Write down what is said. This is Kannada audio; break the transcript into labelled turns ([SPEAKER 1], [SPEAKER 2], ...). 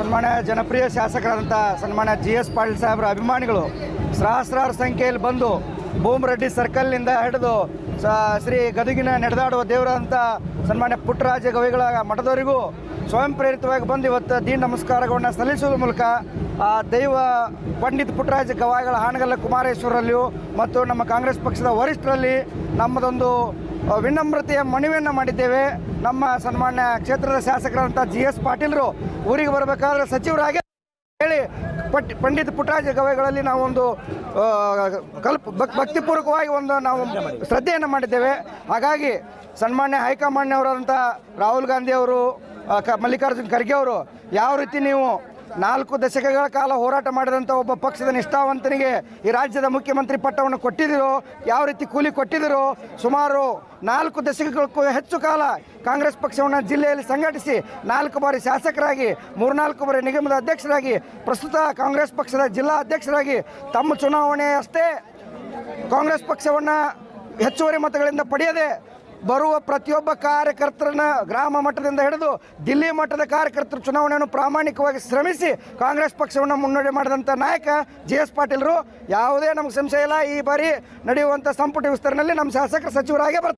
[SPEAKER 1] ಸನ್ಮಾನ್ಯ ಜನಪ್ರಿಯ ಶಾಸಕರಾದಂಥ ಸನ್ಮಾನ್ಯ GS ಪಾಟೀಲ್ ಸಾಹೇಬರ ಅಭಿಮಾನಿಗಳು ಸಹಸ್ರಾರು ಸಂಖ್ಯೆಯಲ್ಲಿ ಬಂದು ಭೂಮರೆಡ್ಡಿ ಸರ್ಕಲ್ನಿಂದ ಹಿಡಿದು ಶ್ರೀ ಗದಗಿನ ನಡೆದಾಡುವ ದೇವರಂಥ ಸನ್ಮಾನ್ಯ ಪುಟ್ಟರಾಜ ಗವಿಗಳ ಮಠದವರೆಗೂ ಸ್ವಯಂ ಪ್ರೇರಿತವಾಗಿ ಬಂದು ಇವತ್ತು ದೀನ ನಮಸ್ಕಾರಗಳನ್ನು ಸಲ್ಲಿಸುವ ಮೂಲಕ ದೈವ ಪಂಡಿತ್ ಪುಟ್ಟರಾಜ ಗವಾಯಿಗಳ ಹಾನಗಲ್ಲ ಕುಮಾರೇಶ್ವರಲ್ಲಿಯೂ ಮತ್ತು ನಮ್ಮ ಕಾಂಗ್ರೆಸ್ ಪಕ್ಷದ ವರಿಷ್ಠರಲ್ಲಿ ನಮ್ಮದೊಂದು ವಿನಮ್ರತೆಯ ಮನವಿಯನ್ನು ಮಾಡಿದ್ದೇವೆ. ನಮ್ಮ ಸನ್ಮಾನ್ಯ ಕ್ಷೇತ್ರದ ಶಾಸಕರಾದಂಥ GS ಪಾಟೀಲರು ಊರಿಗೆ ಬರಬೇಕಾದ್ರೆ ಸಚಿವರಾಗಿ ಹೇಳಿ ಪಂಡಿತ್ ಪುಟ್ಟರಾಜ ಗವಾಯಿಗಳಲ್ಲಿ ನಾವೊಂದು ಭಕ್ತಿಪೂರ್ವಕವಾಗಿ ನಾವು ಶ್ರದ್ಧೆಯನ್ನು ಮಾಡಿದ್ದೇವೆ. ಹಾಗಾಗಿ ಸನ್ಮಾನ್ಯ ಹೈಕಮಾಂಡ್ನವರಾದಂಥ ರಾಹುಲ್ ಗಾಂಧಿ ಅವರು, ಮಲ್ಲಿಕಾರ್ಜುನ್ ಖರ್ಗೆ ಅವರು ಯಾವ ರೀತಿ ನೀವು 4 ದಶಕಗಳ ಕಾಲ ಹೋರಾಟ ಮಾಡಿದಂಥ ಒಬ್ಬ ಪಕ್ಷದ ನಿಷ್ಠಾವಂತನಿಗೆ ಈ ರಾಜ್ಯದ ಮುಖ್ಯಮಂತ್ರಿ ಪಟ್ಟವನ್ನು ಕೊಟ್ಟಿದ್ದೀರೋ, ಯಾವ ರೀತಿ ಕೂಲಿ ಕೊಟ್ಟಿದ್ದೀರೋ, ಸುಮಾರು 4 ದಶಕಕ್ಕೂ ಹೆಚ್ಚು ಕಾಲ ಕಾಂಗ್ರೆಸ್ ಪಕ್ಷವನ್ನು ಜಿಲ್ಲೆಯಲ್ಲಿ ಸಂಘಟಿಸಿ 4 ಬಾರಿ ಶಾಸಕರಾಗಿ 3-4 ಬಾರಿ ನಿಗಮದ ಅಧ್ಯಕ್ಷರಾಗಿ ಪ್ರಸ್ತುತ ಕಾಂಗ್ರೆಸ್ ಪಕ್ಷದ ಜಿಲ್ಲಾ ಅಧ್ಯಕ್ಷರಾಗಿ ತಮ್ಮ ಚುನಾವಣೆಯಷ್ಟೇ ಕಾಂಗ್ರೆಸ್ ಪಕ್ಷವನ್ನು ಹೆಚ್ಚುವರಿ ಮತಗಳಿಂದ ಪಡೆಯದೆ ಬರುವ ಪ್ರತಿಯೊಬ್ಬ ಕಾರ್ಯಕರ್ತರನ್ನ ಗ್ರಾಮ ಮಟ್ಟದಿಂದ ಹಿಡಿದು ದಿಲ್ಲಿ ಮಟ್ಟದ ಕಾರ್ಯಕರ್ತರು ಚುನಾವಣೆಯನ್ನು ಪ್ರಾಮಾಣಿಕವಾಗಿ ಶ್ರಮಿಸಿ ಕಾಂಗ್ರೆಸ್ ಪಕ್ಷವನ್ನು ಮುನ್ನಡೆ ಮಾಡಿದಂಥ ನಾಯಕ GS ಪಾಟೀಲರು. ಯಾವುದೇ ನಮಗೆ ಸಂಶಯ ಇಲ್ಲ, ಈ ಬಾರಿ ನಡೆಯುವಂಥ ಸಂಪುಟ ವಿಸ್ತರಣೆಯಲ್ಲಿ ನಮ್ಮ ಶಾಸಕರ ಸಚಿವರಾಗೇ ಬರ್ತಾರೆ.